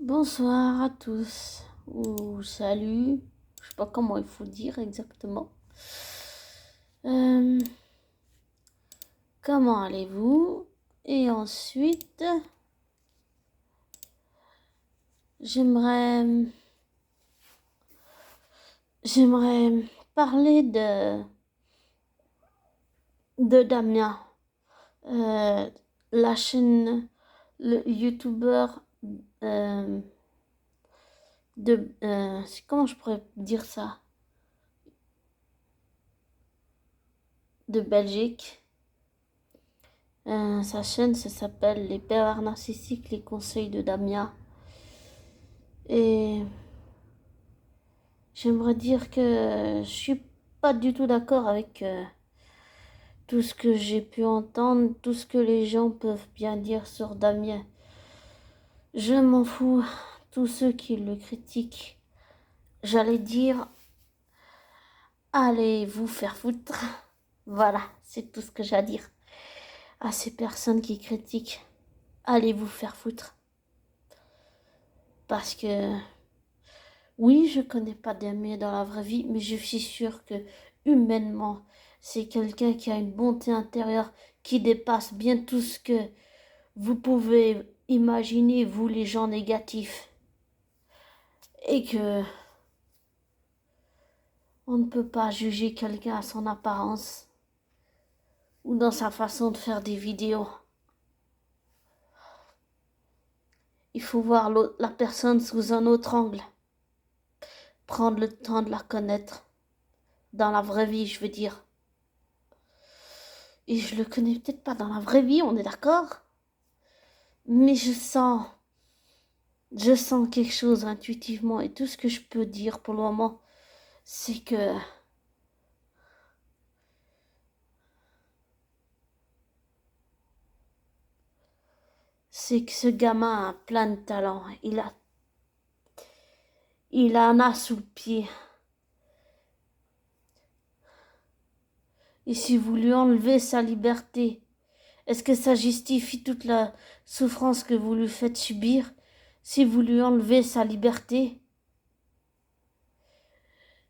Bonsoir à tous, ou salut, je sais pas comment il faut dire exactement. Euh, Comment allez-vous? Et ensuite, j'aimerais j'aimerais parler de Damien, euh, la chaîne, le youtubeur euh, comment je pourrais dire ça? De Belgique. Sa chaîne, ça s'appelle Les pervers narcissiques, les conseils de Damien. Et j'aimerais dire que je suis pas du tout d'accord avec tout ce que j'ai pu entendre, tout ce que les gens peuvent bien dire sur Damien. Je m'en fous, tous ceux qui le critiquent. J'allais dire, allez vous faire foutre. Voilà, c'est tout ce que j'ai à dire à ces personnes qui critiquent. Allez vous faire foutre. Parce que oui, je connais pas Damien dans la vraie vie, mais je suis sûre que humainement, c'est quelqu'un qui a une bonté intérieure qui dépasse bien tout ce que vous pouvez imaginer, vous les gens négatifs. Et que on ne peut pas juger quelqu'un à son apparence ou dans sa façon de faire des vidéos. Il faut voir la personne sous un autre angle. Prendre le temps de la connaître. Dans la vraie vie, je veux dire. Et je le connais peut-être pas dans la vraie vie, on est d'accord? Mais je sens quelque chose intuitivement et tout ce que je peux dire pour le moment, c'est que ce gamin a plein de talent. Il a un as sous le pied. Et si vous lui enlevez sa liberté, est-ce que ça justifie toute la souffrance que vous lui faites subir? Si vous lui enlevez sa liberté,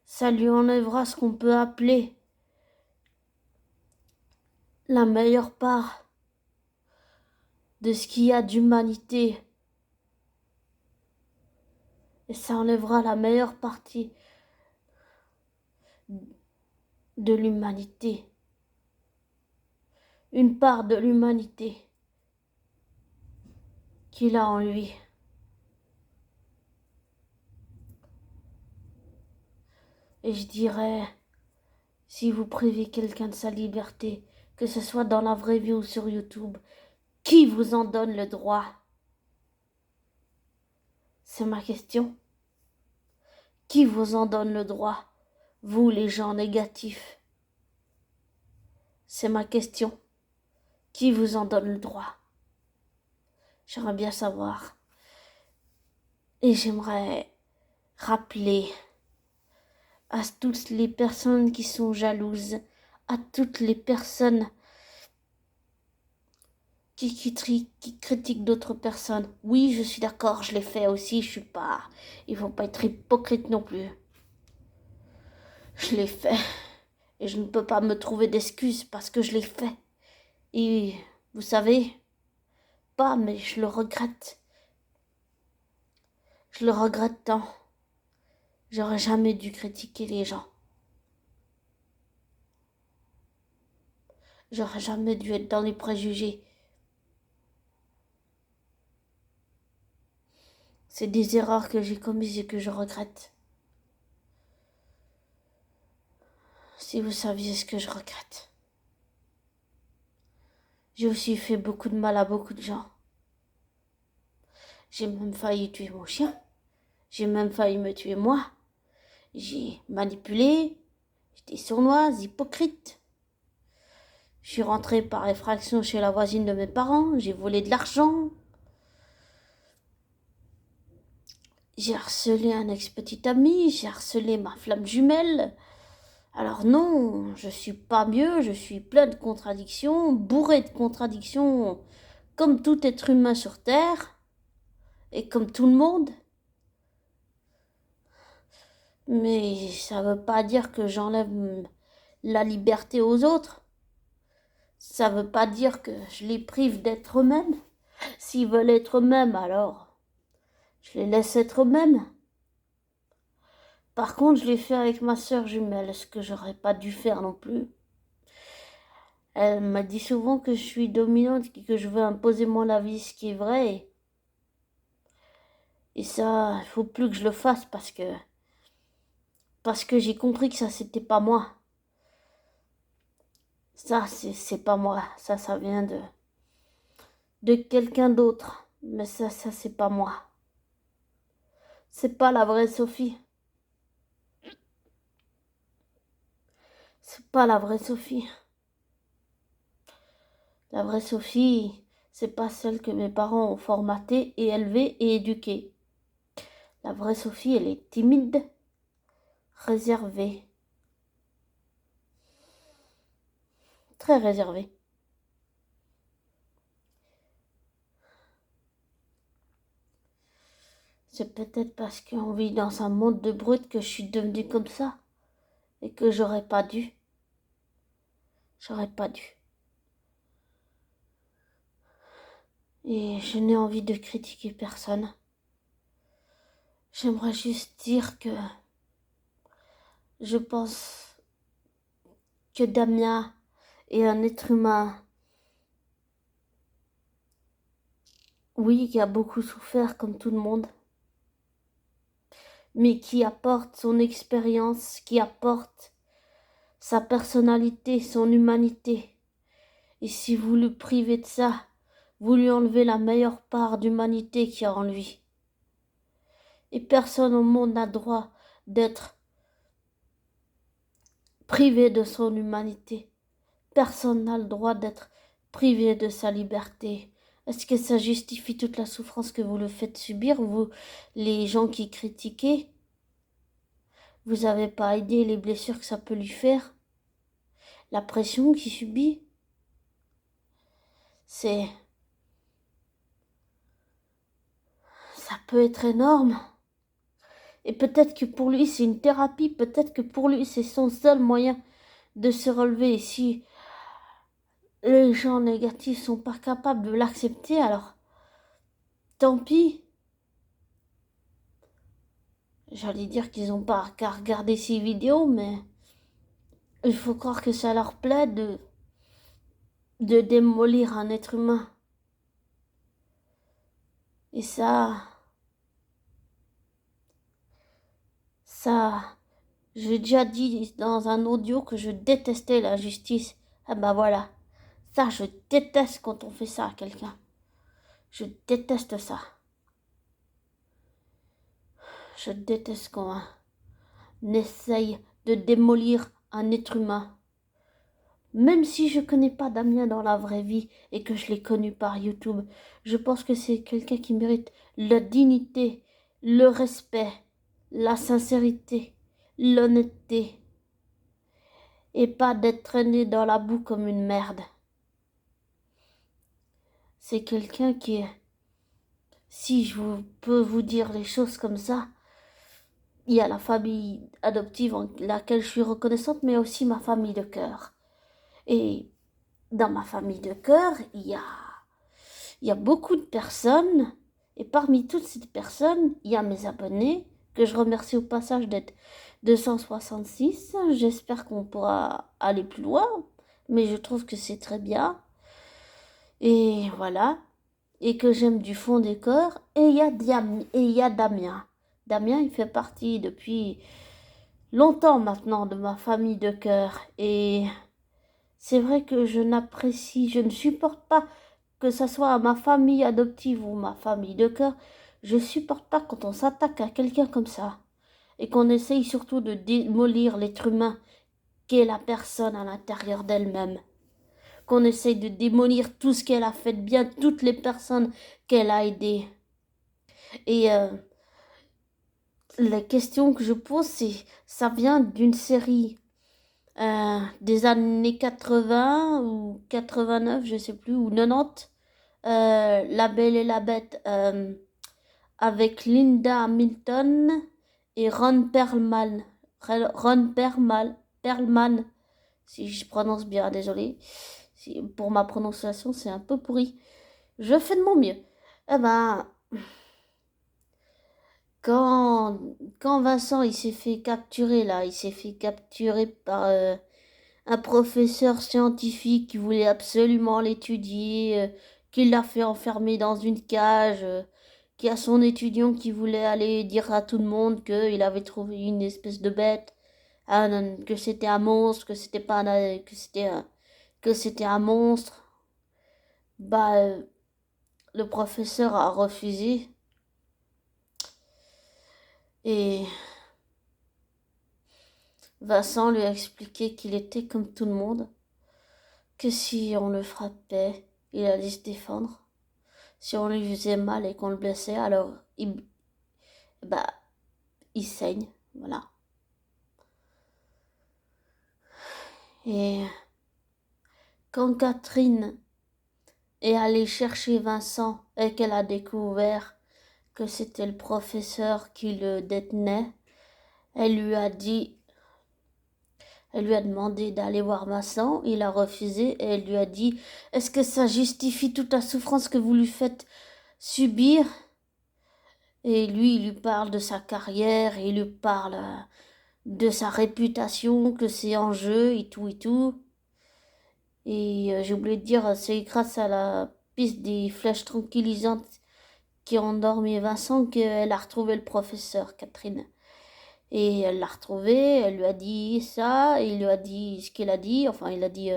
ça lui enlèvera ce qu'on peut appeler la meilleure part de ce qu'il y a d'humanité. Et ça enlèvera la meilleure partie de l'humanité. Une part de l'humanité qu'il a en lui. Et je dirais, si vous privez quelqu'un de sa liberté, que ce soit dans la vraie vie ou sur YouTube, qui vous en donne le droit? C'est ma question. Qui vous en donne le droit? Vous, les gens négatifs. C'est ma question. Qui vous en donne le droit? J'aimerais bien savoir. Et j'aimerais rappeler à toutes les personnes qui sont jalouses, à toutes les personnes qui critiquent d'autres personnes. Oui, je suis d'accord, je l'ai fait aussi, je suis pas... Il faut pas être hypocrite non plus. Je l'ai fait. Et je ne peux pas me trouver d'excuses parce que je l'ai fait. Et vous savez, pas, mais je le regrette. Je le regrette tant. J'aurais jamais dû critiquer les gens. J'aurais jamais dû être dans les préjugés. C'est des erreurs que j'ai commises et que je regrette. Si vous saviez ce que je regrette. J'ai aussi fait beaucoup de mal à beaucoup de gens. J'ai même failli tuer mon chien. J'ai même failli me tuer moi. J'ai manipulé. J'étais sournoise, hypocrite. Je suis rentrée par effraction chez la voisine de mes parents. J'ai volé de l'argent. J'ai harcelé un ex-petit ami. J'ai harcelé ma flamme jumelle. Alors non, je suis pas mieux, je suis plein de contradictions, bourré de contradictions, comme tout être humain sur Terre. et comme tout le monde. Mais ça veut pas dire que j'enlève la liberté aux autres. Ça veut pas dire que je les prive d'être eux-mêmes. S'ils veulent être eux-mêmes, alors je les laisse être eux-mêmes. Par contre, je l'ai fait avec ma sœur jumelle, ce que j'aurais pas dû faire non plus. Elle m'a dit souvent que je suis dominante et que je veux imposer mon avis, ce qui est vrai. Et ça, il faut plus que je le fasse parce que j'ai compris que ça, c'était pas moi. Ça, c'est pas moi. Ça vient de quelqu'un d'autre. Mais ça, c'est pas moi. C'est pas la vraie Sophie. C'est pas la vraie Sophie. La vraie Sophie, c'est pas celle que mes parents ont formatée et élevée et éduquée. La vraie Sophie, elle est timide, réservée. Très réservée. C'est peut-être parce qu'on vit dans un monde de brutes que je suis devenue comme ça. Et que j'aurais pas dû. J'aurais pas dû. Et je n'ai envie de critiquer personne. J'aimerais juste dire que je pense que Damien est un être humain, oui, qui a beaucoup souffert comme tout le monde, mais qui apporte son expérience, qui apporte sa personnalité, son humanité. Et si vous le privez de ça, vous lui enlevez la meilleure part d'humanité qu'il y a en lui. Et personne au monde n'a droit d'être privé de son humanité. Personne n'a le droit d'être privé de sa liberté. Est-ce que ça justifie toute la souffrance que vous le faites subir, vous, les gens qui critiquez? Vous n'avez pas aidé les blessures que ça peut lui faire? La pression qu'il subit? Ça peut être énorme. Et peut-être que pour lui, c'est une thérapie. Peut-être que pour lui, c'est son seul moyen de se relever. Et si les gens négatifs sont pas capables de l'accepter, alors tant pis. J'allais dire qu'ils n'ont pas qu'à regarder ces vidéos, mais il faut croire que ça leur plaît de démolir un être humain. Et j'ai déjà dit dans un audio que je détestais la justice. Ah bah voilà, ça je déteste quand on fait ça à quelqu'un. Je déteste ça. Je déteste quand on essaye de démolir un être humain. Même si je connais pas Damien dans la vraie vie et que je l'ai connu par YouTube, je pense que c'est quelqu'un qui mérite la dignité, le respect, la sincérité, l'honnêteté et pas d'être traîné dans la boue comme une merde. C'est quelqu'un qui, si peux vous dire les choses comme ça, il y a la famille adoptive en laquelle je suis reconnaissante, mais aussi ma famille de cœur. Et dans ma famille de cœur, il y a beaucoup de personnes, et parmi toutes ces personnes, il y a mes abonnés, que je remercie au passage d'être 266. J'espère qu'on pourra aller plus loin, mais je trouve que c'est très bien. Et voilà, et que j'aime du fond des cœurs. Et il y a Damien. Damien, il fait partie depuis longtemps maintenant de ma famille de cœur. Et c'est vrai que je ne supporte pas que ce soit ma famille adoptive ou ma famille de cœur, je supporte pas quand on s'attaque à quelqu'un comme ça. Et qu'on essaye surtout de démolir l'être humain qu'est la personne à l'intérieur d'elle-même. Qu'on essaye de démolir tout ce qu'elle a fait de bien, toutes les personnes qu'elle a aidées. Et la question que je pose, ça vient d'une série des années 80 ou 89, je sais plus, ou 90. La Belle et la Bête. avec Linda Hamilton et Ron Perlman. Perlman, si je prononce bien, désolé. Pour ma prononciation, c'est un peu pourri. Je fais de mon mieux. Eh ben, quand Vincent il s'est fait capturer là, il s'est fait capturer par un professeur scientifique qui voulait absolument l'étudier, qui l'a fait enfermer dans une cage, qui a son étudiant qui voulait aller dire à tout le monde qu'il avait trouvé une espèce de bête, que c'était un monstre, que c'était pas que c'était un monstre. Bah, le professeur a refusé et Vincent lui a expliqué qu'il était comme tout le monde, que si on le frappait, il allait se défendre. Si on lui faisait mal et qu'on le blessait, alors bah, il saigne, voilà. Et quand Catherine est allée chercher Vincent et qu'elle a découvert que c'était le professeur qui le détenait, elle lui a demandé d'aller voir Vincent, il a refusé et elle lui a dit « Est-ce que ça justifie toute la souffrance que vous lui faites subir ?» Et lui, il lui parle de sa carrière, il lui parle de sa réputation, que c'est en jeu et tout et tout. Et j'ai oublié de dire, c'est grâce à la piste des flèches tranquillisantes qui ont endormi Vincent qu'elle a retrouvé le professeur, Catherine. Et elle l'a retrouvé, elle lui a dit ça, et il lui a dit ce qu'il a dit, enfin il a dit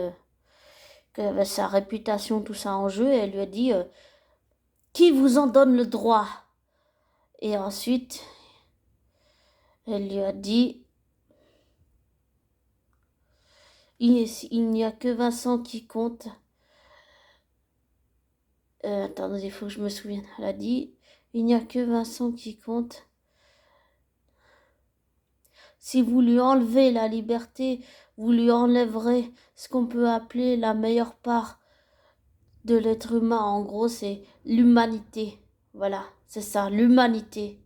que sa réputation, tout ça en jeu, et elle lui a dit qui vous en donne le droit? Et ensuite, elle lui a dit il n'y a que Vincent qui compte. Attendez, il faut que je me souvienne. Elle a dit il n'y a que Vincent qui compte. Si vous lui enlevez la liberté, vous lui enlèverez ce qu'on peut appeler la meilleure part de l'être humain. En gros, c'est l'humanité. Voilà, c'est ça, l'humanité.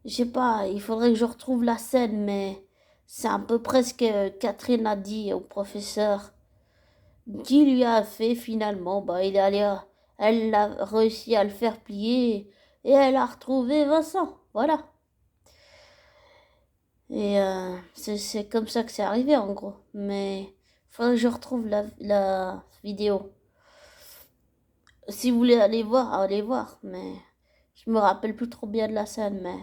Je sais pas, il faudrait que je retrouve la scène, mais c'est à peu près ce que Catherine a dit au professeur. Qui lui a fait finalement, bah il est allé, elle a réussi à le faire plier et elle a retrouvé Vincent. Voilà. Et c'est comme ça que c'est arrivé en gros. Mais il faudrait que je retrouve la vidéo. Si vous voulez aller voir, allez voir. Mais je me rappelle plus trop bien de la scène. Mais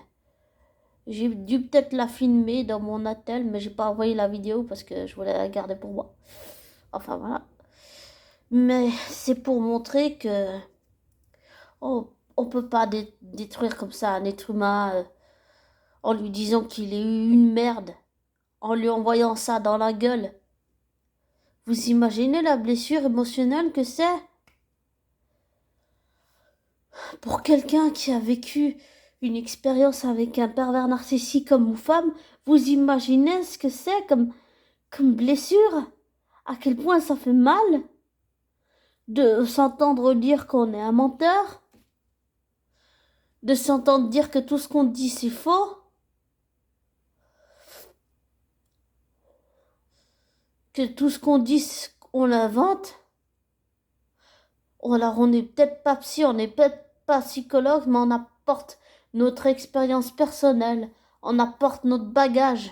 j'ai dû peut-être la filmer dans mon attel, mais j'ai pas envoyé la vidéo parce que je voulais la garder pour moi. Enfin voilà. Mais c'est pour montrer que on peut pas détruire comme ça un être humain en lui disant qu'il est une merde, en lui envoyant ça dans la gueule. Vous imaginez la blessure émotionnelle que c'est pour quelqu'un qui a vécu une expérience avec un pervers narcissique comme ou femme? Vous imaginez ce que c'est comme blessure? À quel point ça fait mal de s'entendre dire qu'on est un menteur, de s'entendre dire que tout ce qu'on dit c'est faux, que tout ce qu'on dit on l'invente. Alors on n'est peut-être pas psy, on n'est peut-être pas psychologue, mais on apporte notre expérience personnelle, on apporte notre bagage,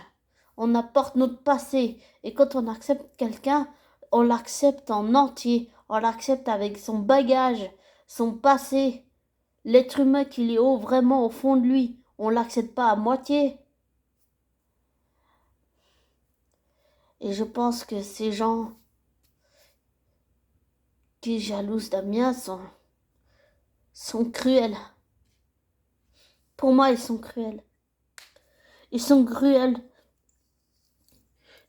on apporte notre passé. Et quand on accepte quelqu'un, on l'accepte en entier, on l'accepte avec son bagage, son passé, l'être humain qu'il est vraiment au fond de lui. On l'accepte pas à moitié. Et je pense que ces gens qui jalousent Damien sont cruels. Pour moi, ils sont cruels. Ils sont cruels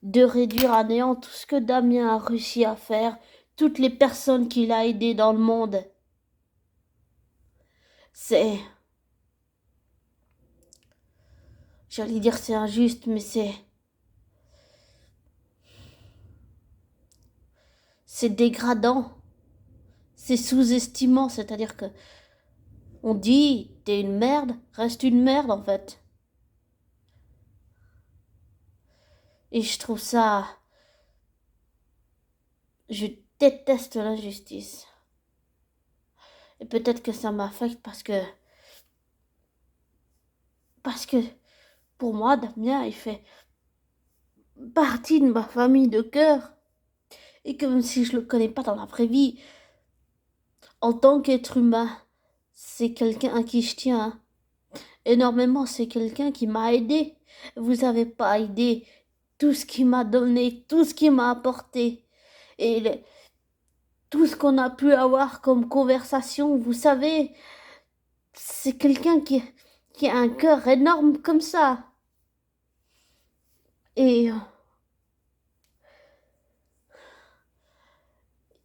de réduire à néant tout ce que Damien a réussi à faire, toutes les personnes qu'il a aidées dans le monde. J'allais dire c'est injuste, mais c'est dégradant, c'est sous-estimant, c'est-à-dire que on dit T'es une merde, reste une merde en fait. Et je trouve ça... Je déteste l'injustice. Et peut-être que ça m'affecte parce que pour moi, Damien, il fait partie de ma famille de cœur. Et que même si je le connais pas dans la vraie vie, en tant qu'être humain, c'est quelqu'un à qui je tiens énormément. C'est quelqu'un qui m'a aidé. Vous avez pas aidé tout ce qu'il m'a donné, tout ce qu'il m'a apporté. Et tout ce qu'on a pu avoir comme conversation, vous savez, c'est quelqu'un qui a un cœur énorme comme ça. Et,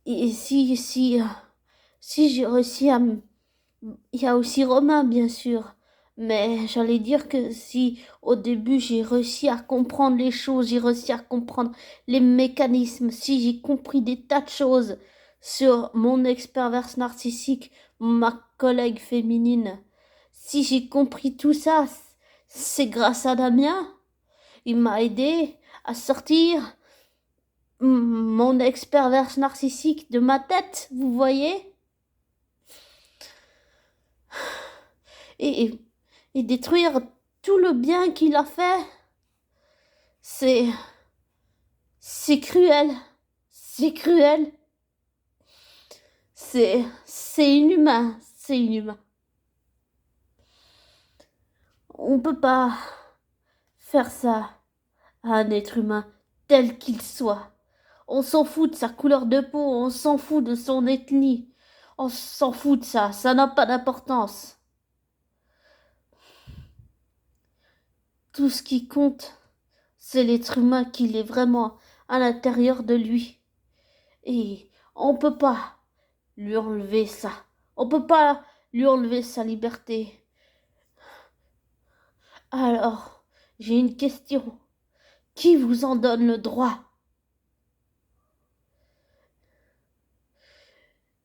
et si j'ai réussi à... Il y a aussi Romain, bien sûr. Mais j'allais dire que si au début j'ai réussi à comprendre les choses, j'ai réussi à comprendre les mécanismes, si j'ai compris des tas de choses sur mon ex-perverse narcissique, ma collègue féminine, si j'ai compris tout ça, c'est grâce à Damien. Il m'a aidé à sortir mon ex-perverse narcissique de ma tête, vous voyez? Et, et détruire tout le bien qu'il a fait, c'est... c'est cruel. C'est cruel. C'est inhumain. C'est inhumain. On peut pas faire ça à un être humain tel qu'il soit. On s'en fout de sa couleur de peau, on s'en fout de son ethnie. On s'en fout de ça, ça n'a pas d'importance. Tout ce qui compte, c'est l'être humain qu'il est vraiment à l'intérieur de lui. Et on peut pas lui enlever ça. On peut pas lui enlever sa liberté. Alors, j'ai une question. Qui vous en donne le droit?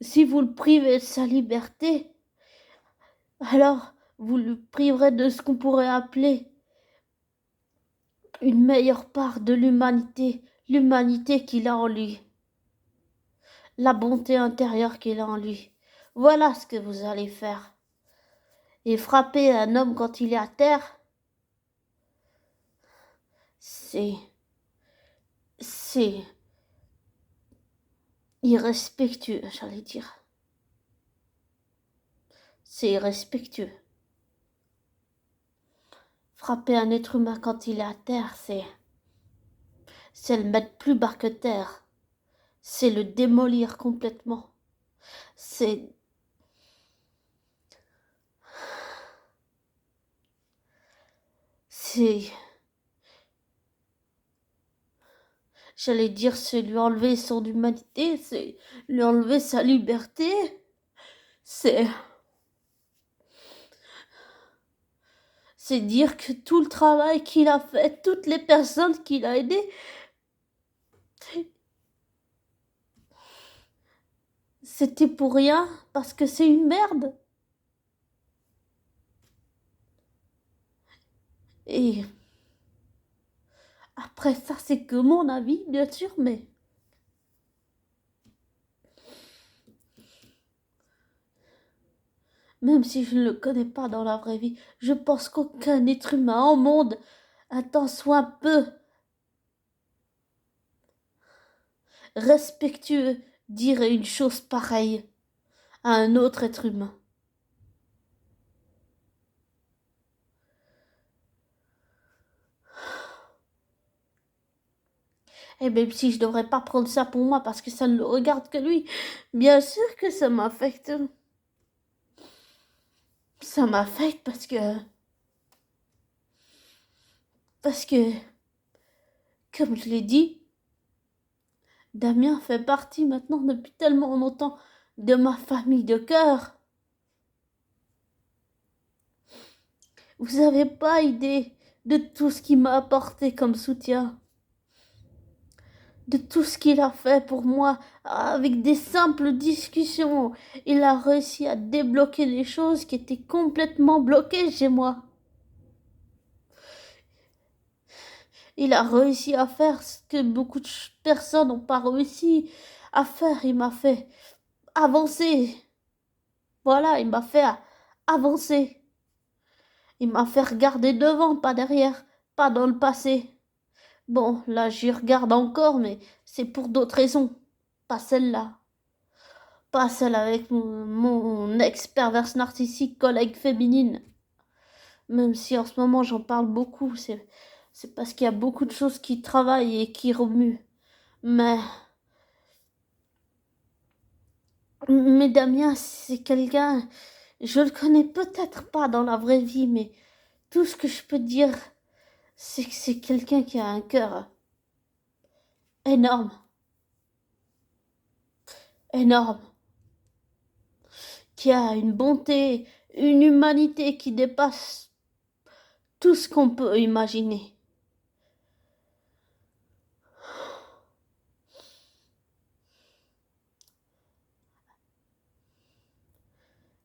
Si vous le privez de sa liberté, alors vous le priverez de ce qu'on pourrait appeler une meilleure part de l'humanité, l'humanité qu'il a en lui, la bonté intérieure qu'il a en lui. Voilà ce que vous allez faire. Et frapper un homme quand il est à terre, c'est irrespectueux, j'allais dire. C'est irrespectueux. Frapper un être humain quand il est à terre, c'est le mettre plus bas que terre. C'est le démolir complètement. C'est c'est j'allais dire c'est lui enlever son humanité, c'est lui enlever sa liberté. C'est c'est dire que tout le travail qu'il a fait, toutes les personnes qu'il a aidées, c'était pour rien parce que c'est une merde. Et après ça, c'est que mon avis, bien sûr, mais même si je ne le connais pas dans la vraie vie, je pense qu'aucun être humain au monde, un tant soit peu respectueux, dirait une chose pareille à un autre être humain. Et même si je devrais pas prendre ça pour moi parce que ça ne le regarde que lui, bien sûr que ça m'affecte. Ça m'affecte parce que, comme je l'ai dit, Damien fait partie maintenant depuis tellement longtemps de ma famille de cœur. Vous avez pas idée de tout ce qu'il m'a apporté comme soutien. de tout ce qu'il a fait pour moi avec des simples discussions. Il a réussi à débloquer les choses qui étaient complètement bloquées chez moi. Il a réussi à faire ce que beaucoup de personnes n'ont pas réussi à faire. Il m'a fait avancer. Voilà, il m'a fait avancer. Il m'a fait regarder devant, pas derrière, pas dans le passé. Bon, là, j'y regarde encore, mais c'est pour d'autres raisons. Pas celle-là. Pas celle avec mon ex-perverse narcissique collègue féminine. Même si en ce moment j'en parle beaucoup, c'est parce qu'il y a beaucoup de choses qui travaillent et qui remuent. Mais Damien, c'est quelqu'un, je le connais peut-être pas dans la vraie vie, mais tout ce que je peux dire, c'est que c'est quelqu'un qui a un cœur énorme, énorme, qui a une bonté, une humanité qui dépasse tout ce qu'on peut imaginer.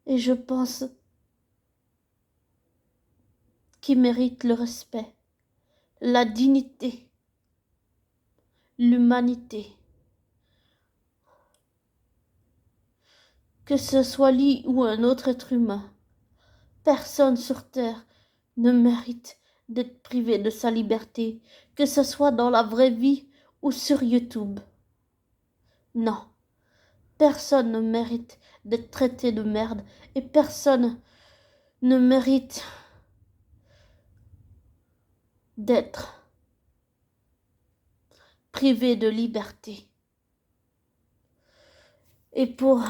Et je pense qu'il mérite le respect, la dignité, l'humanité. Que ce soit lui ou un autre être humain, personne sur Terre ne mérite d'être privé de sa liberté, que ce soit dans la vraie vie ou sur YouTube. Non, personne ne mérite d'être traité de merde et personne ne mérite d'être privé de liberté. Et pour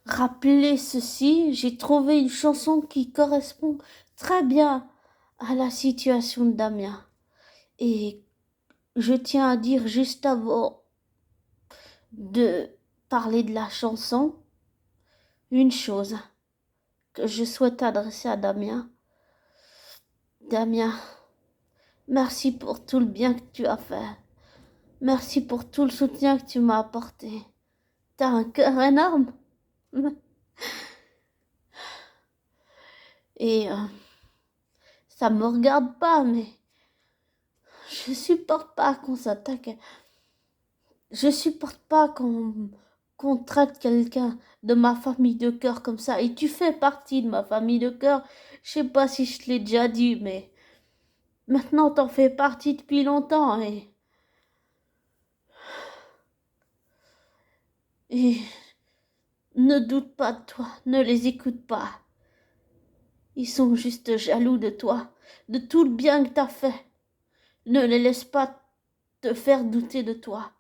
rappeler ceci, j'ai trouvé une chanson qui correspond très bien à la situation de Damien. Et je tiens à dire juste avant de parler de la chanson, une chose que je souhaite adresser à Damien. Damien, merci pour tout le bien que tu as fait. Merci pour tout le soutien que tu m'as apporté. T'as un cœur énorme. Et ça me regarde pas, mais je supporte pas qu'on s'attaque. Je supporte pas qu'on traite quelqu'un de ma famille de cœur comme ça. Et tu fais partie de ma famille de cœur. Je sais pas si je te l'ai déjà dit, mais maintenant t'en fais partie depuis longtemps. Et ne doute pas de toi, ne les écoute pas. Ils sont juste jaloux de toi, de tout le bien que t'as fait. Ne les laisse pas te faire douter de toi.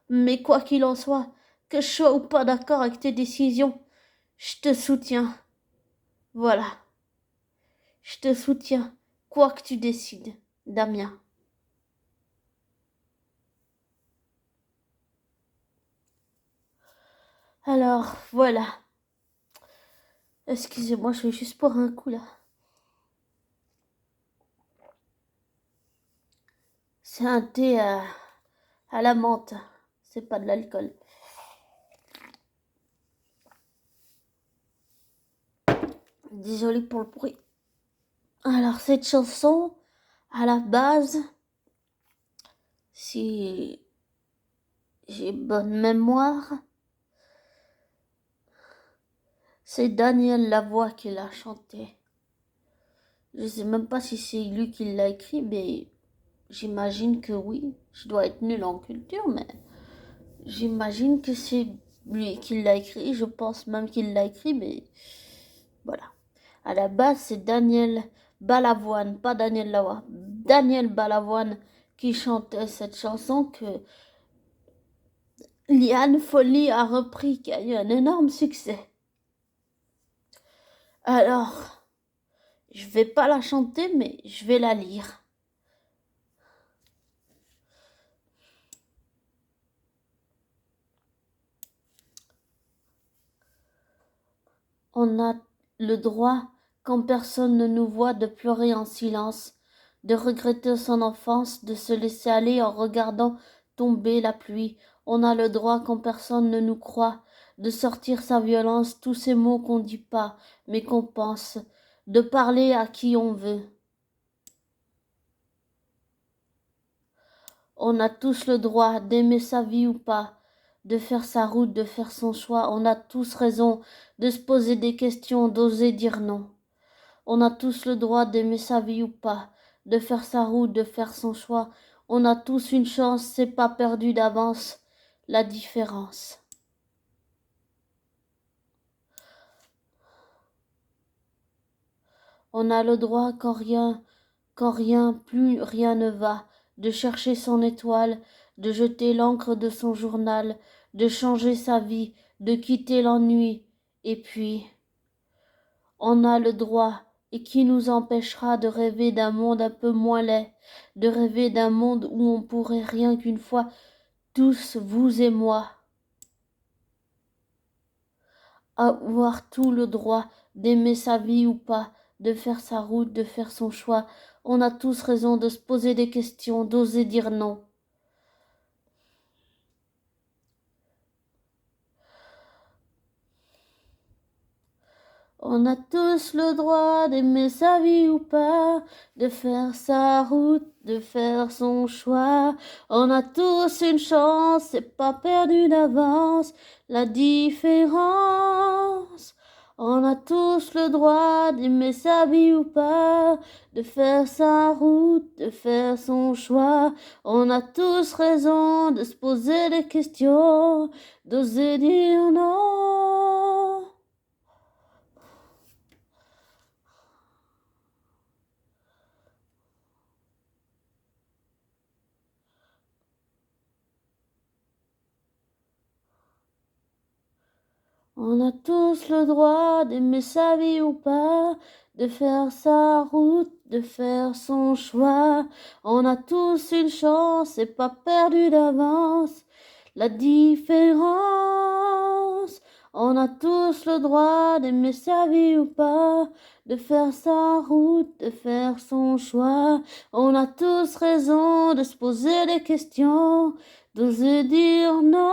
Mais quoi qu'il en soit, que je sois ou pas d'accord avec tes décisions, je te soutiens. Voilà. Je te soutiens, quoi que tu décides, Damien. Alors, voilà. Excusez-moi, je vais juste boire un coup là. C'est un thé à la menthe. C'est pas de l'alcool. Désolée pour le bruit. Alors, cette chanson, à la base, si j'ai bonne mémoire, c'est Daniel Lavoie qui l'a chantée. Je sais même pas si c'est lui qui l'a écrit, mais j'imagine que oui. Je dois être nulle en culture, mais j'imagine que c'est lui qui l'a écrit. Je pense même qu'il l'a écrit, mais voilà. À la base, c'est Daniel Balavoine, pas Daniel Lavoie. Daniel Balavoine qui chantait cette chanson que Liane Folly a repris, qui a eu un énorme succès. Alors, je vais pas la chanter, mais je vais la lire. On a le droit, quand personne ne nous voit, de pleurer en silence, de regretter son enfance, de se laisser aller en regardant tomber la pluie. On a le droit, quand personne ne nous croit, de sortir sa violence, tous ces mots qu'on dit pas, mais qu'on pense, de parler à qui on veut. On a tous le droit d'aimer sa vie ou pas, de faire sa route, de faire son choix. On a tous raison de se poser des questions, d'oser dire non. On a tous le droit d'aimer sa vie ou pas, de faire sa route, de faire son choix. On a tous une chance, c'est pas perdu d'avance, la différence. On a le droit quand rien, plus rien ne va, de chercher son étoile, de jeter l'encre de son journal, de changer sa vie, de quitter l'ennui. Et puis, on a le droit, et qui nous empêchera de rêver d'un monde un peu moins laid, de rêver d'un monde où on pourrait rien qu'une fois, tous, vous et moi, avoir tout le droit d'aimer sa vie ou pas, de faire sa route, de faire son choix. On a tous raison de se poser des questions, d'oser dire non. On a tous le droit d'aimer sa vie ou pas, de faire sa route, de faire son choix. On a tous une chance, c'est pas perdu d'avance, la différence. On a tous le droit d'aimer sa vie ou pas, de faire sa route, de faire son choix. On a tous raison de se poser des questions, d'oser dire non. On a tous le droit d'aimer sa vie ou pas, de faire sa route, de faire son choix. On a tous une chance, c'est pas perdu d'avance, la différence. On a tous le droit d'aimer sa vie ou pas, de faire sa route, de faire son choix. On a tous raison de se poser des questions, d'oser dire non.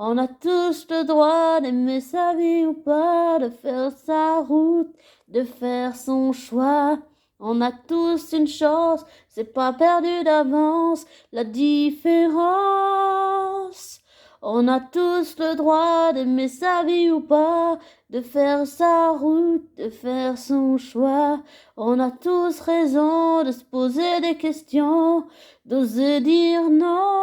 On a tous le droit d'aimer sa vie ou pas, de faire sa route, de faire son choix. On a tous une chance, c'est pas perdu d'avance, la différence. On a tous le droit d'aimer sa vie ou pas, de faire sa route, de faire son choix. On a tous raison de se poser des questions, d'oser dire non.